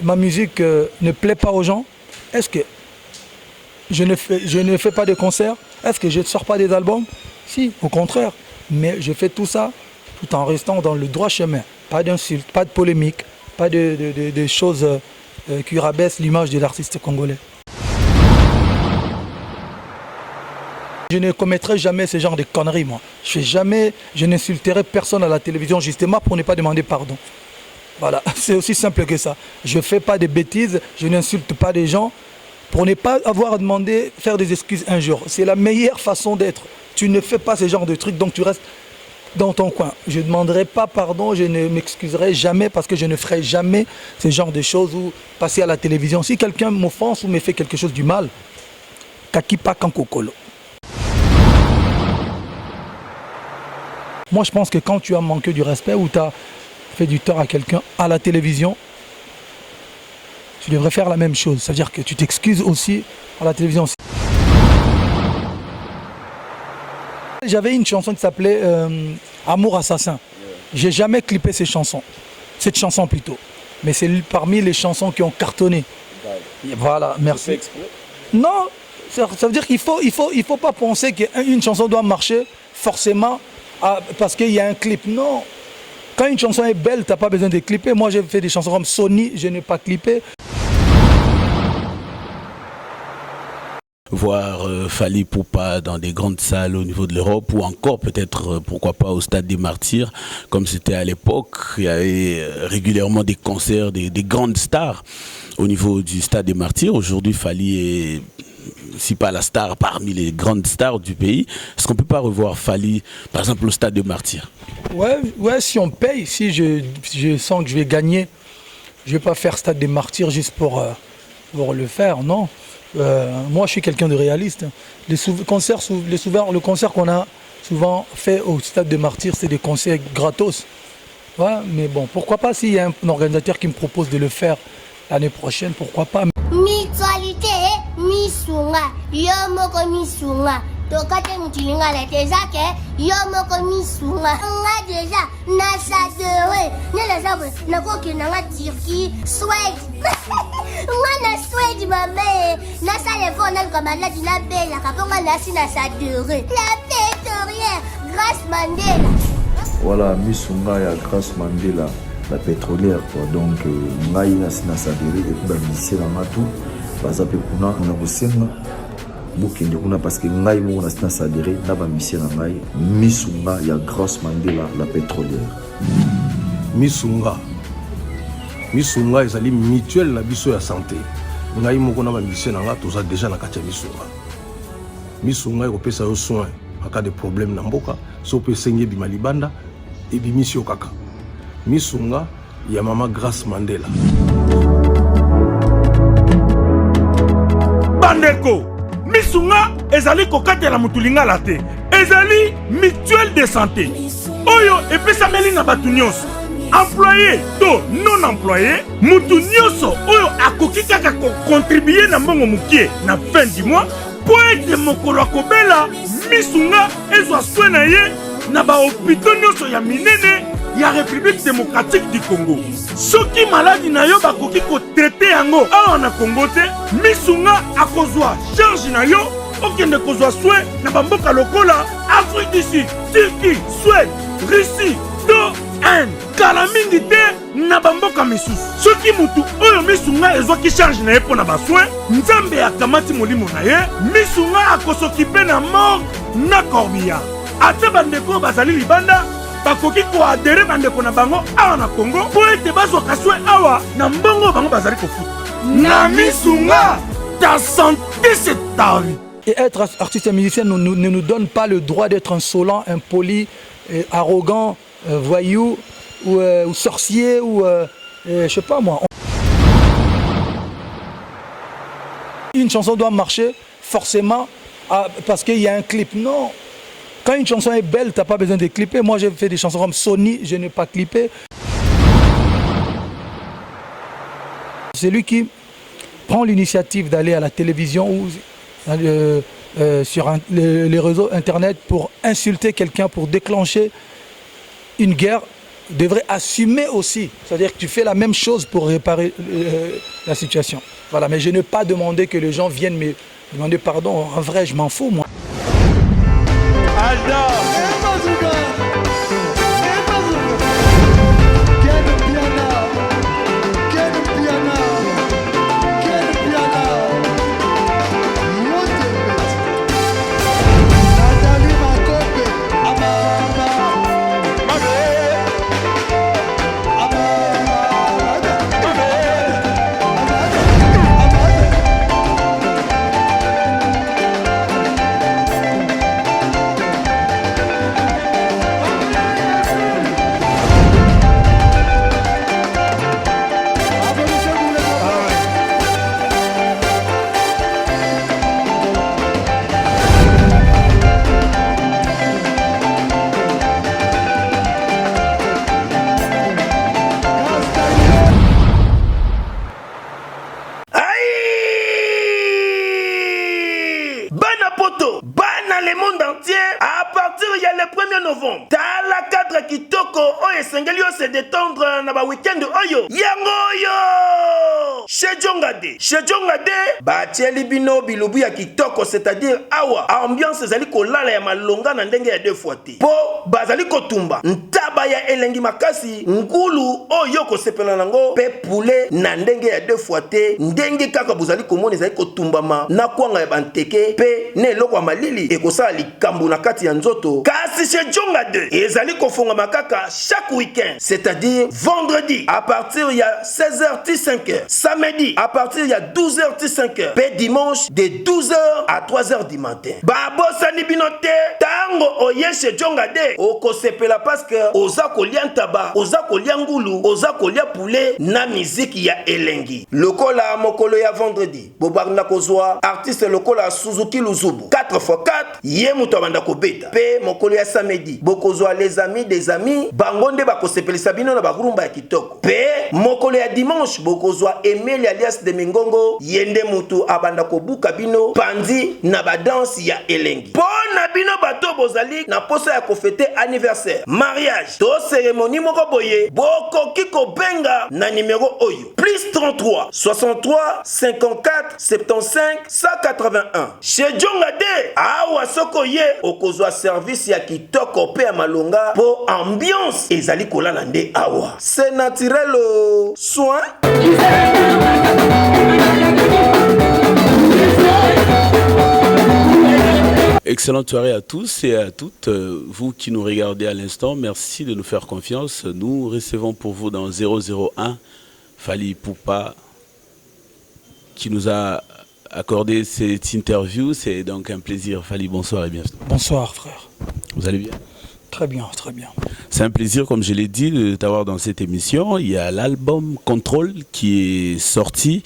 ma musique ne plaît pas aux gens? Est-ce que je ne fais pas de concerts? Est-ce que je ne sors pas des albums? Si, au contraire. Mais je fais tout ça tout en restant dans le droit chemin. Pas d'insultes, pas de polémiques, pas de choses qui rabaissent l'image de l'artiste congolais. Je ne commettrai jamais ce genre de conneries, moi. Je n'insulterai personne à la télévision justement pour ne pas demander pardon. Voilà, c'est aussi simple que ça. Je ne fais pas de bêtises, je n'insulte pas les gens pour ne pas avoir demandé faire des excuses un jour. C'est la meilleure façon d'être. Tu ne fais pas ce genre de trucs, donc tu restes dans ton coin. Je ne demanderai pas pardon, je ne m'excuserai jamais parce que je ne ferai jamais ce genre de choses ou passer à la télévision. Si quelqu'un m'offense ou me fait quelque chose du mal, kakipa kankokolo. Moi, je pense que quand tu as manqué du respect ou tu as fait du tort à quelqu'un à la télévision, tu devrais faire la même chose. C'est-à-dire que tu t'excuses aussi à la télévision. J'avais une chanson qui s'appelait Amour assassin. J'ai jamais clippé cette chanson plutôt. Mais c'est parmi les chansons qui ont cartonné. Et voilà, merci. Non, ça veut dire qu'il faut pas penser qu'une chanson doit marcher forcément parce qu'il y a un clip. Non. Quand une chanson est belle, tu n'as pas besoin de clipper. Moi, j'ai fait des chansons comme Sony, je n'ai pas clippé. Voir Fally Ipupa dans des grandes salles au niveau de l'Europe ou encore peut-être, pourquoi pas, au Stade des Martyrs, comme c'était à l'époque. Il y avait régulièrement des concerts, des grandes stars au niveau du Stade des Martyrs. Aujourd'hui, Fally est, si pas la star, parmi les grandes stars du pays. Est-ce qu'on ne peut pas revoir Fally, par exemple, au Stade des Martyrs? Ouais, si on paye, si je sens que je vais gagner, je ne vais pas faire Stade des Martyrs juste pour le faire, non. Moi, je suis quelqu'un de réaliste. Le concert qu'on a souvent fait au Stade des Martyrs, c'est des concerts gratos. Ouais, mais bon, pourquoi pas s'il y a un organisateur qui me propose de le faire l'année prochaine, pourquoi pas. Mutualité, misunga, yomoko misunga. Tokate mutilinga la tezake, yomoko misunga. Nga déjà, nasa dewe. Nela sabre, nakoki nanga Turquie, Suède. Nga na Suède mame. Nasa levo nal comme la dina bella, kaponga nasi nasa dewe. La pétrolière, Grâce Mandela. Voilà, misunga ya Grâce Mandela. La pétrolière quoi. Donc ngai nasi nasa dewe et puis ba misé na matu. Baza pe kuna na bosenga. Bokende kuna parce que ngai mo na sina sadere na ba misé na ngai misunga ya Grâce Mandela la pétrolière. Misunga ezali mutuelle na biso ya santé. Ngai moko na ba misé na nga toza déjà na kati ya misunga ekopesa yo soin en cas de problème na mboka so pe sengi bima libanda et bimisi yo kaka. Misunga ya mama Grâce Mandela. Bandeko misunga ezali kokatela mutulinga la te. Ezali mutuelle de santé. Oyo epesameli na batu nyonso. Employé to non employé, mutu nyonso oyo akoki kaka contribuer na mbongo mukie na fin du mois po ete mokolo akobela misunga ezwa soin na ye na ba hôpitaux nyonso ya minene ya République démocratique du Congo. Soki maladi na yo bakoki ko traiter yango awa na Congo te, misunga akozwa charge na yo okende kozwa soin na bamboka lokola Afrique du Sud, Turquie, Suède, Russie, to Inde. Kala mingi te na bamboka misusu. Soki mutu oyo misunga ezwaki charge na ye pona basoin, Nzambe akamati molimo na ye, misunga akosokipe na mort na corbillard. Ate bandeko bazali libanda bakoki ko adhérer bandeko na bango awa na Congo po ete bazwaka soin awa na mbongo bango bazali kofuta. Na misunga, ta santé c'est ta vie. Et être artiste et musicien ne nous donne pas le droit d'être insolent, impoli, arrogant, voyou ou sorcier ou je sais pas moi. Une chanson doit marcher forcément parce qu'il y a un clip. Non. Quand une chanson est belle, tu n'as pas besoin de clipper. Moi, j'ai fait des chansons comme Sony, je n'ai pas clippé. C'est lui qui prend l'initiative d'aller à la télévision ou sur les réseaux internet pour insulter quelqu'un, pour déclencher une guerre. devrait assumer aussi. C'est-à-dire que tu fais la même chose pour réparer la situation. Voilà, mais je n'ai pas demandé que les gens viennent me demander pardon. En vrai, je m'en fous, moi. Se détendre na ba weekend oyo yango oyo chez Jongade batieli bino bilubu ya kitoko, c'est-à-dire awa ambiance ezali kolala ya malonga na ndenge ya deux fois te po bazali kotumba ntaba ya elengi makasi ngulu oyo kosepela nango pe poulet na ndenge ya deux fois te ndenge kaka bozali komona ezali kotumbama na kwanga ya banteke pe ne eloko ya malili ekosala likambo na kati ya nzoto. Kasi chez Jongade ezali kofonga makaka chaque week-end, c'est-à-dire vendredi à partir ya 16h-5h, samedi à partir ya 12h-5h, pe dimanche de 12h à 3h du matin. Babosani binote tango oye chez Jongade okosepela parce que oza kolia ntaba, oza kolia ngulu, oza kolia poulet na miziki ya elengi. Lokola mokolo ya vendredi bobarna kozwa artiste lokola Suzuki Luzubu 4x4 ye muto abanda kobeta. Pe mokolo ya samedi bokozwa les amis des amis bangonde bakosepelisa bino na barumba ya kitoko. Pe mokolo ya dimanche bokozwa Emile alias de Mingongo yende mutu abanda kobuka bino pandi na badanse ya elengi. Pona bino bato bozali na posa ya kofete anniversaire, mariage to cérémonie moko boye bokoki kobenga na numéro oyo +33 63 54 75 181. Chez Jongade awa soko ye okozwa service ya kitoko pe ya malonga po ambiance ezali kolala nde awa. C'est naturel soin. Excellente soirée à tous et à toutes. Vous qui nous regardez à l'instant, merci de nous faire confiance. Nous recevons pour vous dans 001 Fally Ipupa qui nous a accordé cette interview. C'est donc un plaisir. Fally, bonsoir et bienvenue. Bonsoir frère. Vous allez bien? Très bien, très bien. C'est un plaisir, comme je l'ai dit, de t'avoir dans cette émission. Il y a l'album Contrôle qui est sorti,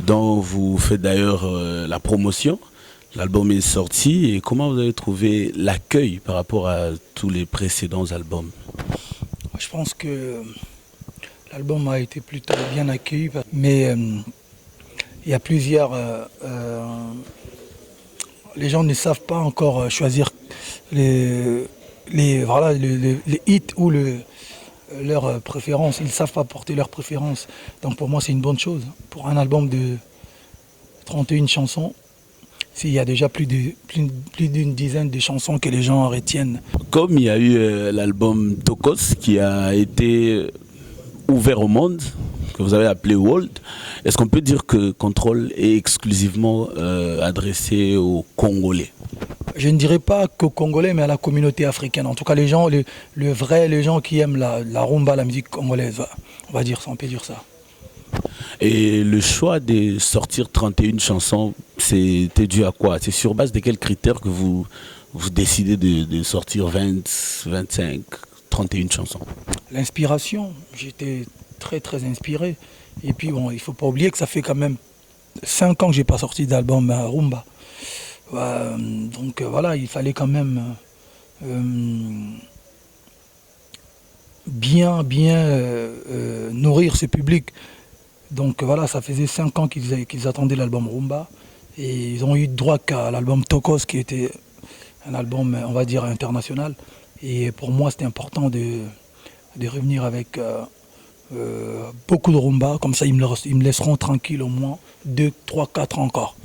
dont vous faites d'ailleurs la promotion. L'album est sorti et comment vous avez trouvé l'accueil par rapport à tous les précédents albums? Je pense que l'album a été plutôt bien accueilli, mais il y a plusieurs... les gens ne savent pas encore choisir les hits ou leurs préférences. Ils ne savent pas porter leurs préférences. Donc pour moi, c'est une bonne chose. Pour un album de 31 chansons, s'il y a déjà plus d'une dizaine de chansons que les gens retiennent. Comme il y a eu l'album Tokos qui a été ouvert au monde, que vous avez appelé World, est-ce qu'on peut dire que Contrôle est exclusivement adressé aux Congolais? Je ne dirais pas qu'aux Congolais, mais à la communauté africaine. En tout cas, les gens, les gens qui aiment la rumba, la musique congolaise, on va dire ça, on peut dire ça. Et le choix de sortir 31 chansons, c'était dû à quoi? C'est sur base de quels critères que vous décidez de sortir 20, 25, 31 chansons? L'inspiration, j'étais très inspiré. Et puis bon, il ne faut pas oublier que ça fait quand même 5 ans que je n'ai pas sorti d'album rumba. Donc voilà, il fallait quand même bien nourrir ce public. Donc voilà, ça faisait 5 ans qu'ils attendaient l'album rumba. Et ils ont eu droit qu'à l'album Tokos, qui était un album, on va dire, international. Et pour moi, c'était important de revenir avec beaucoup de rumba. Comme ça, ils me laisseront tranquille au moins 2, 3, 4 ans encore.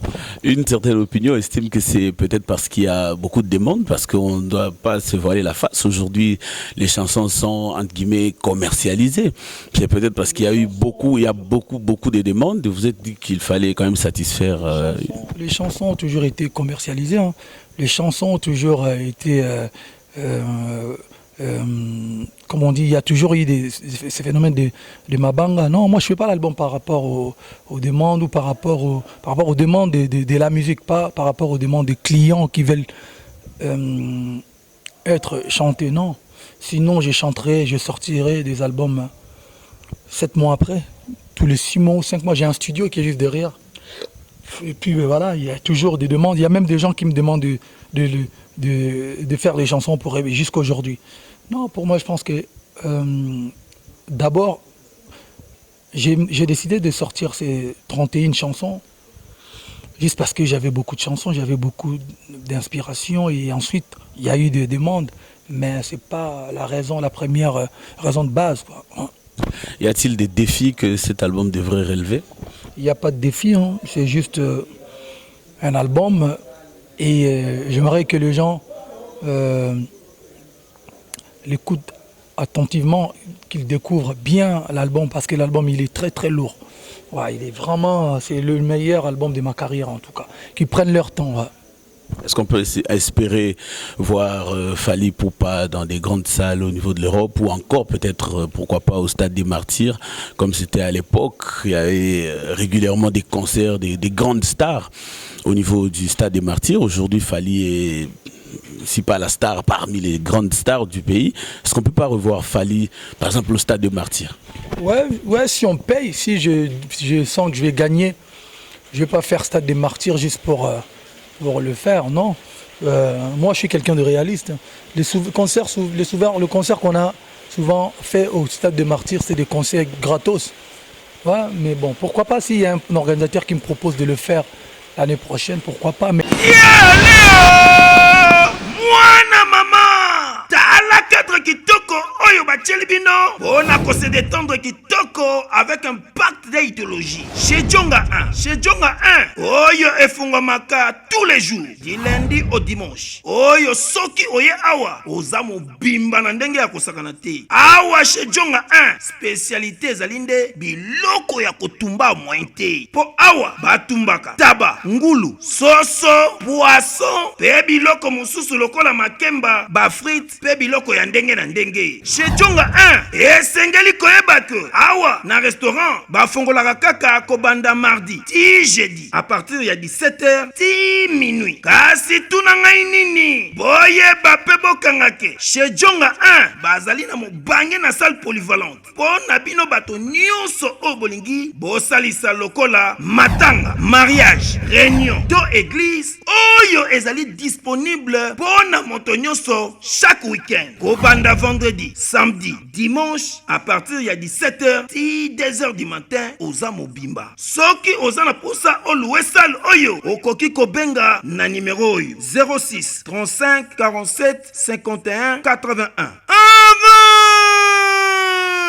Une certaine opinion estime que c'est peut-être parce qu'il y a beaucoup de demandes, parce qu'on ne doit pas se voiler la face. Aujourd'hui, les chansons sont, entre guillemets, commercialisées. C'est peut-être parce qu'il y a beaucoup de demandes. Vous vous êtes dit qu'il fallait quand même satisfaire... Les chansons ont toujours été commercialisées. Hein. Les chansons ont toujours été... comme on dit, il y a toujours eu ces phénomènes de mabanga. Non, moi je ne fais pas l'album par rapport aux demandes ou par rapport aux demandes de la musique, pas par rapport aux demandes des clients qui veulent être chantés, non. Sinon je chanterai, je sortirai des albums 7 mois après, tous les 6 mois ou 5 mois. J'ai un studio qui est juste derrière. Et puis voilà, il y a toujours des demandes. Il y a même des gens qui me demandent de faire des chansons pour jusqu'à aujourd'hui. Non, pour moi, je pense que d'abord, j'ai décidé de sortir ces 31 chansons juste parce que j'avais beaucoup de chansons, j'avais beaucoup d'inspiration et ensuite, il y a eu des demandes, mais ce n'est pas la première raison de base, quoi. Y a-t-il des défis que cet album devrait relever? Il n'y a pas de défi, hein. C'est juste un album et j'aimerais que les gens l'écoutent attentivement, qu'ils découvrent bien l'album parce que l'album il est très très lourd. Ouais, il est vraiment, c'est le meilleur album de ma carrière en tout cas. Qu'ils prennent leur temps. Ouais. Est-ce qu'on peut espérer voir Fally Ipupa dans des grandes salles au niveau de l'Europe ou encore peut-être, pourquoi pas, au Stade des Martyrs, comme c'était à l'époque? Il y avait régulièrement des concerts, des grandes stars au niveau du Stade des Martyrs. Aujourd'hui, Fally est, si pas la star, parmi les grandes stars du pays. Est-ce qu'on ne peut pas revoir Fally, par exemple, au Stade des Martyrs? Ouais, si on paye, si je sens que je vais gagner, je ne vais pas faire Stade des Martyrs juste pour le faire, non. Moi, je suis quelqu'un de réaliste. Le concert qu'on a souvent fait au Stade des Martyrs, c'est des concerts gratos. Ouais, mais bon, pourquoi pas s'il y a un organisateur qui me propose de le faire l'année prochaine, pourquoi pas. Mais... Mwana mama tala cadre kitoko oyo bacheli bino bona ko se détendre kitoko avec un pacte d'idéologie. Chez Djonga 1 oyo efungwamaka tous les jours du lundi au dimanche. Oyo soki oye awa oza mobimba na ndenge ya kosakana te. Awa chez Djonga 1 spécialité ezalinde biloko ya kotumba mointe. Po awa batumbaka taba, ngulu, soso, poisson, pe biloko mususu lokola makemba, ba frites, pe biloko ya ndenge na ndenge. Chez Djonga 1 esengeli koyeba ke awa na restaurant bafongolaka kaka kobanda mardi ti jeudi à partir ya 17h ti minuit. Kasi tuna ngai nini boyeba pe bokanga ke chez Djonga 1 bazali na mobange na salle polyvalente po na bino bato nyonso o bolingi bosalisa lokola matanga, mariage, réunion to église oyo ezali disponible pona moto nyonso chaque week-end kobanda vendredi, samedi, dimanche à partir ya 17h ti 2h du matin oza mobimba. Soki oza na posa oluwe salle oyo okoki kobenga na numéro oyo 06 35 47 51 81.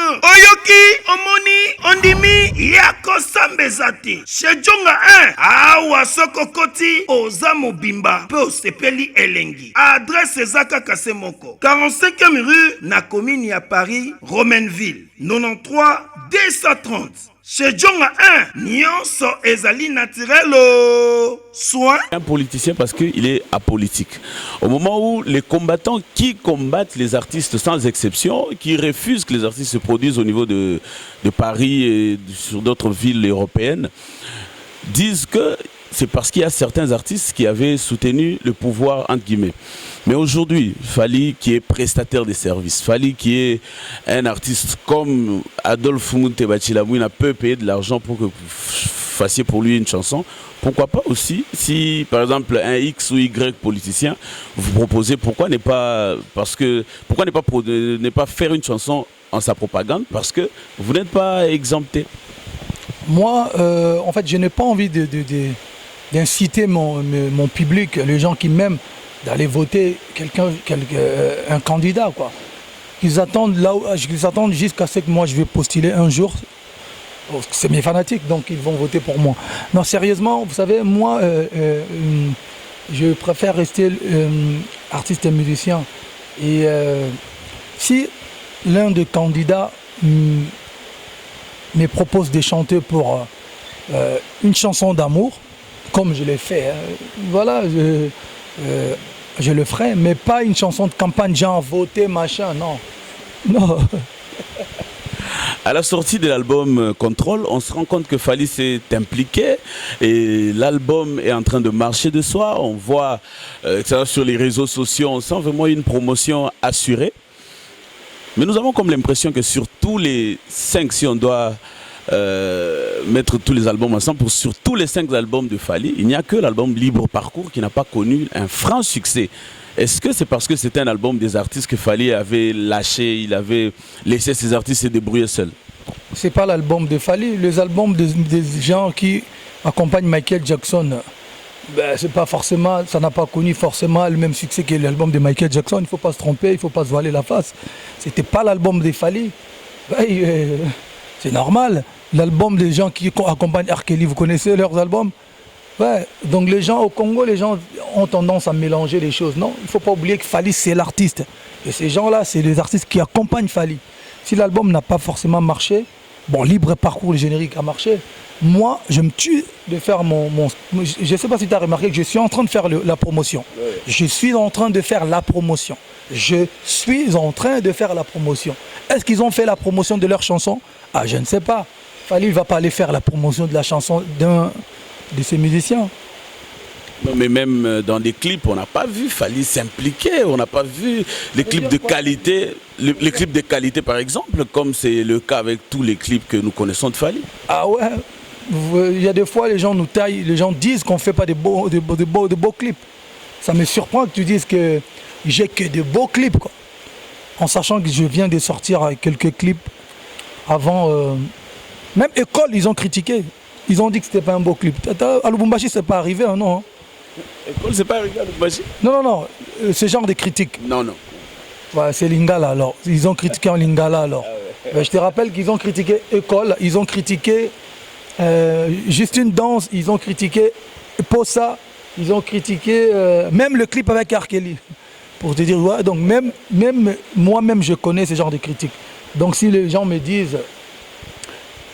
Oyoki omoni ondimi yako sambezati chez Djonga 1 awa soko koti oza mobimba pe osepeli elengi. Adresse ezaka kase moko 45e rue na commune ya Paris Romainville 93 230. Chez Djonga 1 nyonso ezali naturel soin. Un politicien parce qu'il est apolitique. Au moment où les combattants qui combattent les artistes sans exception, qui refusent que les artistes se produisent au niveau de Paris et sur d'autres villes européennes, disent que c'est parce qu'il y a certains artistes qui avaient soutenu le pouvoir, entre guillemets. Mais aujourd'hui, Fally qui est prestataire de services, Fally qui est un artiste comme Adolphe Mountebachilabouina peut payer de l'argent pour que vous fassiez pour lui une chanson. Pourquoi pas aussi, si par exemple un X ou Y politicien vous proposez, pourquoi ne pas faire une chanson en sa propagande, parce que vous n'êtes pas exempté. Moi, en fait, je n'ai pas envie d'inciter mon public, les gens qui m'aiment, d'aller voter un candidat, quoi. qu'ils attendent jusqu'à ce que moi je vais postuler un jour. C'est mes fanatiques, donc ils vont voter pour moi. Non, sérieusement, vous savez, moi, je préfère rester artiste et musicien. Et si l'un des candidats me propose de chanter pour une chanson d'amour, comme je l'ai fait, voilà, je le ferai, mais pas une chanson de campagne, genre voter, machin, non. Non. À la sortie de l'album Contrôle, on se rend compte que Fally s'est impliqué et l'album est en train de marcher de soi. On voit ça sur les réseaux sociaux, on sent vraiment une promotion assurée. Mais nous avons comme l'impression que sur tous les 5, si on doit mettre tous les albums ensemble, sur tous les 5 albums de Fally, il n'y a que l'album Libre Parcours qui n'a pas connu un franc succès. Est-ce que c'est parce que c'était un album des artistes que Fally avait lâché, il avait laissé ses artistes se débrouiller seuls? C'est pas l'album de Fally, les albums des gens qui accompagnent Michael Jackson, ben, c'est pas forcément, ça n'a pas connu forcément le même succès que l'album de Michael Jackson. Il ne faut pas se tromper, il ne faut pas se voiler la face. C'était pas l'album de Fally. Ben, c'est normal. L'album des gens qui accompagnent R. Kelly, vous connaissez leurs albums? Ouais, donc les gens au Congo, les gens ont tendance à mélanger les choses. Non, il ne faut pas oublier que Fally, c'est l'artiste. Et ces gens-là, c'est les artistes qui accompagnent Fally. Si l'album n'a pas forcément marché, bon, Libre Parcours, le générique a marché. Moi, je me tue de faire je ne sais pas si tu as remarqué que je suis en train de faire la promotion. Ouais. Je suis en train de faire la promotion. Je suis en train de faire la promotion. Est-ce qu'ils ont fait la promotion de leur chanson? Ah, je ne sais pas. Fally ne va pas aller faire la promotion de la chanson de ces musiciens. Non, mais même dans des clips, on n'a pas vu Fally s'impliquer, on n'a pas vu les clips de qualité, les clips de qualité par exemple, comme c'est le cas avec tous les clips que nous connaissons de Fally. Ah ouais, il y a des fois les gens nous taillent, les gens disent qu'on ne fait pas de beaux clips. Ça me surprend que tu dises que j'ai que de beaux clips, quoi. En sachant que je viens de sortir quelques clips avant. Même École, ils ont critiqué. Ils ont dit que c'était pas un beau clip. À Lubumbashi, c'est pas arrivé, hein, non? École, c'est pas arrivé à Lubumbashi? Non. Ce genre de critique. Non. Ouais, c'est Lingala alors. Ils ont critiqué en Lingala alors. Ah ouais. Je te rappelle qu'ils ont critiqué École, ils ont critiqué Juste une danse, ils ont critiqué Posa, ils ont critiqué même le clip avec R. Kelly. Pour te dire, ouais, donc même moi-même je connais ce genre de critiques. Donc si les gens me disent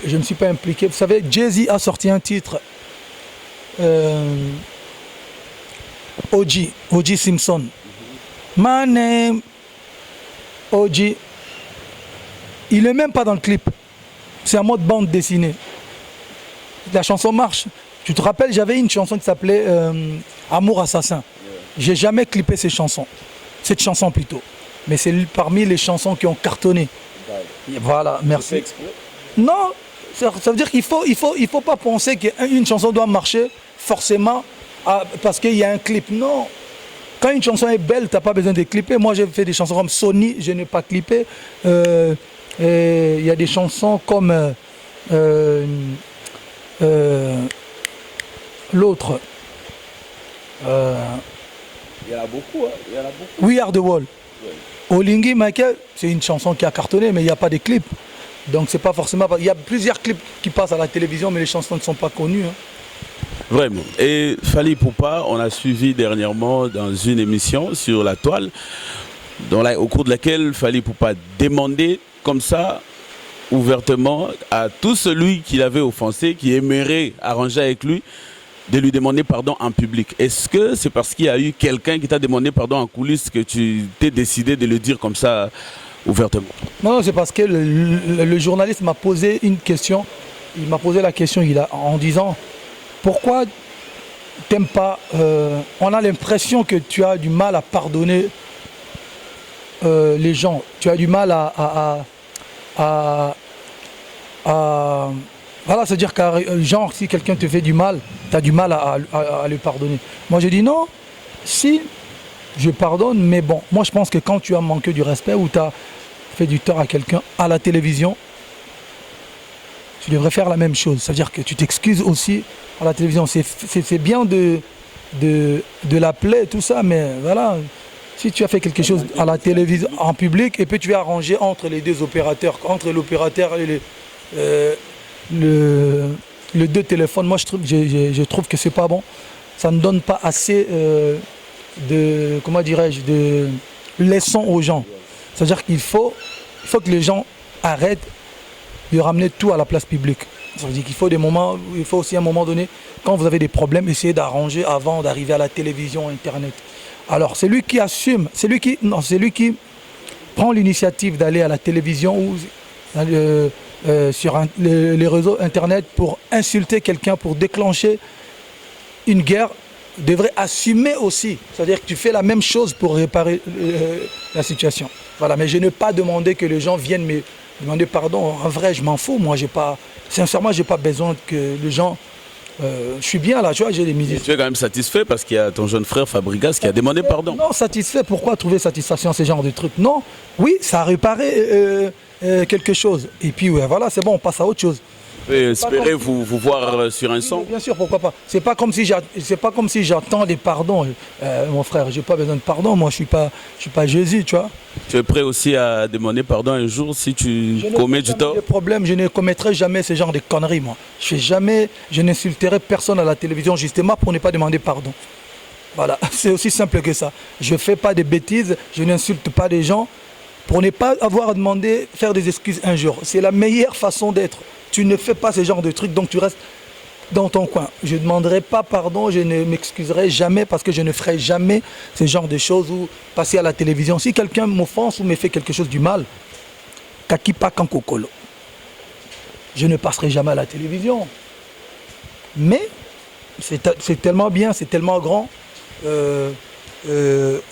je ne me suis pas impliqué, vous savez, Jay-Z a sorti un titre O.J. Simpson. My name O.J. Il n'est même pas dans le clip. C'est en mode bande dessinée. La chanson marche. Tu te rappelles, j'avais une chanson qui s'appelait Amour Assassin. J'ai jamais clippé cette chanson plutôt. Mais c'est parmi les chansons qui ont cartonné. Et voilà, merci. Non, ça veut dire qu'il faut pas penser qu'une chanson doit marcher forcément parce qu'il y a un clip. Non. Quand une chanson est belle, tu n'as pas besoin de clipper. Moi, j'ai fait des chansons comme Sony, je n'ai pas clippé. Il y a des chansons comme l'autre. Il y en a beaucoup. We Are The Wall. Ouais. Olingi Michael, c'est une chanson qui a cartonné, mais il n'y a pas de clip. Donc c'est pas forcément. Il y a plusieurs clips qui passent à la télévision, mais les chansons ne sont pas connues. Hein. Vraiment. Et Fally Ipupa, on a suivi dernièrement dans une émission sur la toile, au cours de laquelle Fally Ipupa demandait comme ça, ouvertement, à tout celui qui l'avait offensé, qui aimerait arranger avec lui, de lui demander pardon en public. Est-ce que c'est parce qu'il y a eu quelqu'un qui t'a demandé pardon en coulisses que tu t'es décidé de le dire comme ça ouvertement? Non, c'est parce que le journaliste m'a posé une question. Il m'a posé la question en disant pourquoi t'aimes pas. On a l'impression que tu as du mal à pardonner les gens. Tu as du mal voilà, c'est-à-dire que genre si quelqu'un te fait du mal, tu as du mal à le pardonner. Moi je dis non, si je pardonne, mais bon, moi je pense que quand tu as manqué du respect ou tu as fait du tort à quelqu'un à la télévision, tu devrais faire la même chose. C'est-à-dire que tu t'excuses aussi à la télévision. C'est bien de l'appeler, tout ça, mais voilà, Si tu as fait quelque chose à la télévision, en public, et puis tu vas arranger entre les deux opérateurs, entre l'opérateur et le deux téléphones, moi je trouve que c'est pas bon. Ça ne donne pas assez de, comment dirais-je, de leçons aux gens. C'est-à-dire qu'il faut que les gens arrêtent de ramener tout à la place publique. Ça veut dire qu'il faut des moments, il faut aussi à un moment donné, quand vous avez des problèmes, essayer d'arranger avant d'arriver à la télévision, Internet. Alors c'est lui qui assume, c'est lui qui prend l'initiative d'aller à la télévision ou sur les réseaux Internet pour insulter quelqu'un, pour déclencher une guerre, devrait assumer aussi. C'est-à-dire que tu fais la même chose pour réparer la situation. Voilà, mais je n'ai pas demandé que les gens viennent me demander pardon. En vrai, je m'en fous. Moi, sincèrement, je n'ai pas besoin que les gens... je suis bien là, tu vois, j'ai des musiciens. Tu es quand même satisfait parce qu'il y a ton jeune frère Fabregas qui a demandé pardon. Non, satisfait, pourquoi trouver satisfaction à ce genre de trucs? Non, oui, ça a réparé quelque chose. Et puis ouais, voilà, c'est bon, on passe à autre chose. Espérez vous voir sur un son. Bien sûr, pourquoi pas. C'est pas comme si j'attends des pardons, mon frère. J'ai pas besoin de pardon. Moi, je suis pas Jésus, tu vois. Tu es prêt aussi à demander pardon un jour si tu commets du tort? Je ne commettrai jamais ce genre de conneries, moi. Je n'insulterai personne à la télévision justement pour ne pas demander pardon. Voilà, c'est aussi simple que ça. Je fais pas de bêtises, je n'insulte pas des gens pour ne pas avoir à demander, faire des excuses un jour. C'est la meilleure façon d'être. Tu ne fais pas ce genre de trucs, donc tu restes dans ton coin. Je ne demanderai pas pardon, je ne m'excuserai jamais parce que je ne ferai jamais ce genre de choses ou passer à la télévision. Si quelqu'un m'offense ou me fait quelque chose du mal, kakipa kankokolo. Je ne passerai jamais à la télévision. Mais c'est tellement bien, c'est tellement grand.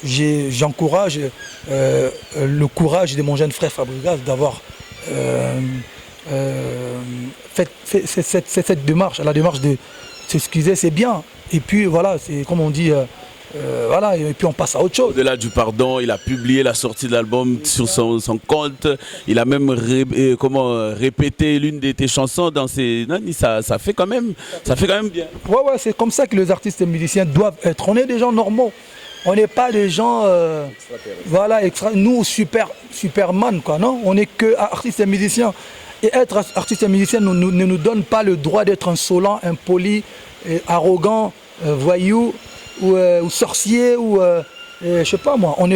J'encourage le courage de mon jeune frère Fabregas d'avoir fait cette démarche, la démarche de s'excuser, c'est bien. Et puis voilà, c'est comme on dit, voilà, et puis on passe à autre chose. Au-delà du pardon, il a publié la sortie de l'album sur son compte. Il a même répété l'une de tes chansons dans ses... Non, ça fait quand même bien. Ouais, c'est comme ça que les artistes et musiciens doivent être. On est des gens normaux. On n'est pas des gens, voilà, nous Superman, quoi, non? On n'est que artistes et musiciens. Et être artiste et musicien ne nous donne pas le droit d'être insolent, impoli, arrogant, voyou ou sorcier ou je sais pas moi. On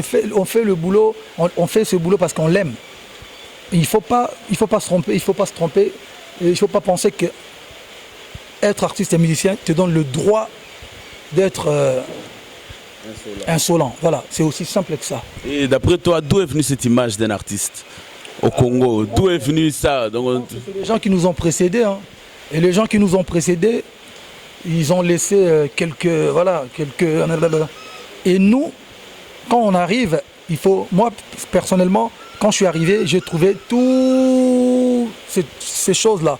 fait le boulot, on fait ce boulot parce qu'on l'aime. Il faut pas se tromper, il faut pas penser que être artiste et musicien te donne le droit d'être insolent. Voilà, c'est aussi simple que ça. Et d'après toi, d'où est venue cette image d'un artiste au Congo? D'où est venu ça? C'est les gens qui nous ont précédés. Hein. Et les gens qui nous ont précédés, ils ont laissé quelques... Et nous, quand on arrive, moi, personnellement, quand je suis arrivé, j'ai trouvé toutes ces choses-là.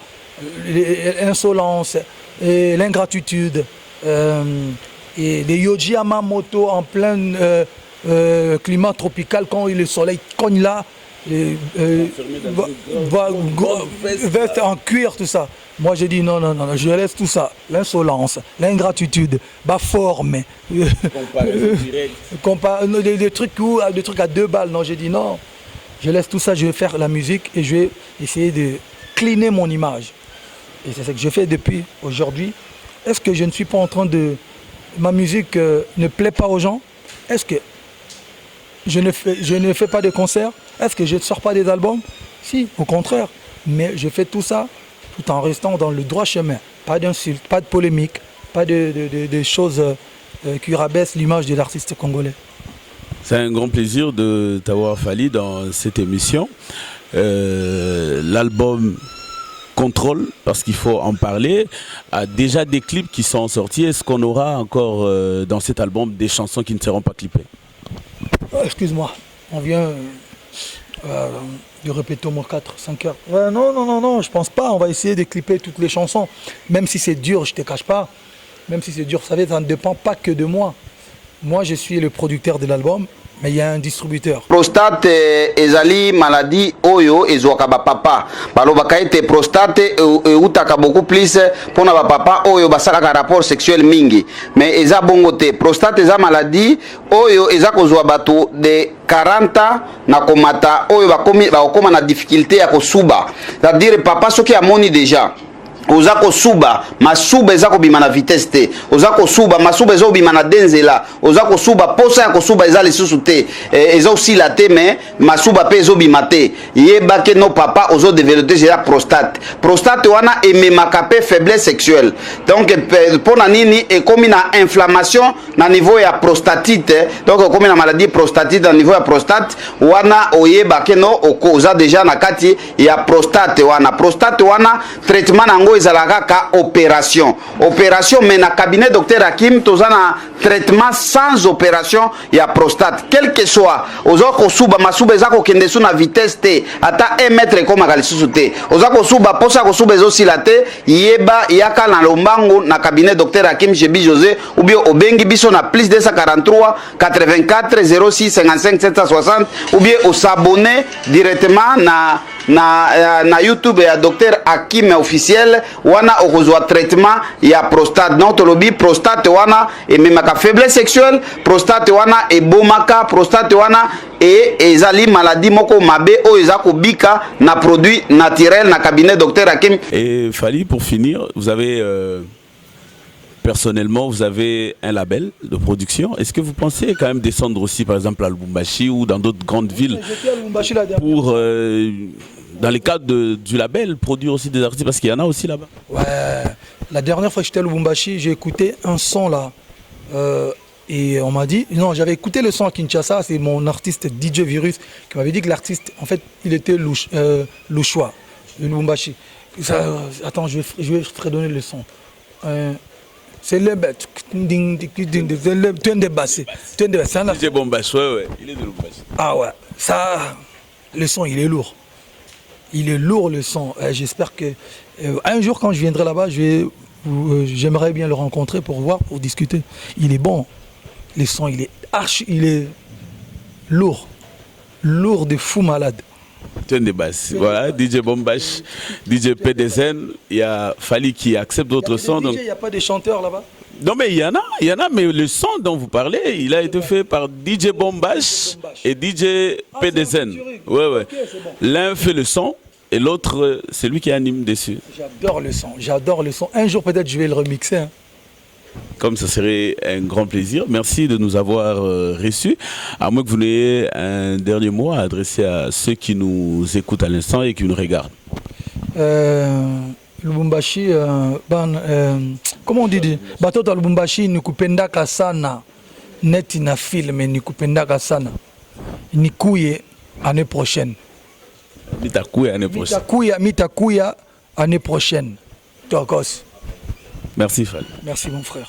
L'insolence, l'ingratitude, et les Yoji Yamamoto en plein climat tropical, quand le soleil cogne là, veste en cuir, tout ça. Moi j'ai dit non, je laisse tout ça. L'insolence, l'ingratitude, ma forme, des trucs à 2 balles. Non, j'ai dit non, je laisse tout ça, je vais faire la musique et je vais essayer de cleaner mon image. Et c'est ce que je fais depuis aujourd'hui. Est-ce que je ne suis pas en train de... Ma musique ne plaît pas aux gens? Est-ce que je ne fais pas de concerts? Est-ce que je ne sors pas des albums? Si, au contraire. Mais je fais tout ça tout en restant dans le droit chemin. Pas d'insultes, pas de polémiques, pas de choses qui rabaissent l'image de l'artiste congolais. C'est un grand plaisir de t'avoir fallu dans cette émission. L'album Contrôle, parce qu'il faut en parler, a déjà des clips qui sont sortis. Est-ce qu'on aura encore dans cet album des chansons qui ne seront pas clippées? Excuse-moi, on vient de répéter au moins 4-5 heures. Non, je pense pas. On va essayer de clipper toutes les chansons. Même si c'est dur, je te cache pas. Même si c'est dur, vous savez, ça ne dépend pas que de moi. Moi, je suis le producteur de l'album. Mais il y a un distributeur. Prostate ezali maladie oyo ezwaka ba papa. Balobaka ete prostate utaka beaucoup plus pona ba papa oyo basalaka rapport sexuel mingi. Mais eza bongo te. Prostate eza maladie oyo eza kozwa bato de 40 na komata oyo bakoma na difficulté ya kosuba. C'est-à-dire papa soki amoni déjà oza kosuba masuba eza kobima na vitesse te, oza kosuba masuba eza kobima na denzela, oza kosuba posa ya kosuba eza lisusu te, eza osila te mais masuba pe ezobima te, yebake no papa ozo développer eza prostate. Prostate wana ememaka pe faiblesse sexuelle, donc pona nini ekomi na inflammation na niveau ya prostatite, donc ekomi na maladie prostatite na niveau ya prostate wana oyebake no oza déjà na kati ya prostate wana. Prostate wana traitement nango ezalaka ka opération mais na cabinet docteur Hakim tozana traitement sans opération ya prostate, quel que soit ozo kosuba masuba eza kokende su na vitesse te ata 1 mètre ekoma kalisusu te, ozo kosuba posa kosuba ezo sila te, yeba yaka na lombango na cabinet docteur Hakim Jebi José ou bien obengi biso na plus 243 84 06 55 760 ou bien o s'abonner directement na YouTube ya docteur Hakim officiel wana okozwa traitement ya prostate. Donc tolobi prostate wana ememaka faiblesse sexuelle, prostate wana ebomaka, prostate wana ezali maladie moko mabe oyo eza kobika na produit naturel na cabinet docteur Hakim. Et Fally, pour finir, vous avez personnellement, vous avez un label de production. Est-ce que vous pensez quand même descendre aussi, par exemple, à Lubumbashi ou dans d'autres grandes villes pour, dans le cadre du label, produire aussi des artistes, parce qu'il y en a aussi là-bas? Ouais, la dernière fois que j'étais à Lubumbashi, j'ai écouté un son là. Et on m'a dit, non, j'avais écouté le son à Kinshasa, c'est mon artiste DJ Virus qui m'avait dit que l'artiste, en fait, il était louchois, de Lubumbashi. Attends, je vais te redonner le son. C'est le bête. DJ Bombash, ouais, il est de Lubumbashi. Ah ouais, ça, le son, il est lourd. Il est lourd le son. J'espère que un jour, quand je viendrai là-bas, j'aimerais bien le rencontrer pour voir, pour discuter. Il est bon. Le son, il est lourd. Lourd de fou malade. Des basses. Voilà, DJ Bombash, DJ PDZN, il y a Fally qui accepte d'autres sons. Il n'y a pas de chanteurs là-bas? Non mais il y en a, mais le son dont vous parlez, il a été fait par DJ Bombash et DJ PDZN. Ouais. Okay, bon. L'un fait le son et l'autre, c'est lui qui anime dessus. J'adore le son. Un jour peut-être je vais le remixer. Hein. Comme ça serait un grand plaisir. Merci de nous avoir reçus. À moins que vous n'ayez un dernier mot à adresser à ceux qui nous écoutent à l'instant et qui nous regardent. Lubumbashi, comment on dit? Bateau à Lubumbashi, nikupendaka sana. Neti na film, nikupendaka sana. Nikuye année prochaine. Mitakuya année prochaine. Mitakuya année prochaine. Toi, Kos. Merci Fally. Merci mon frère.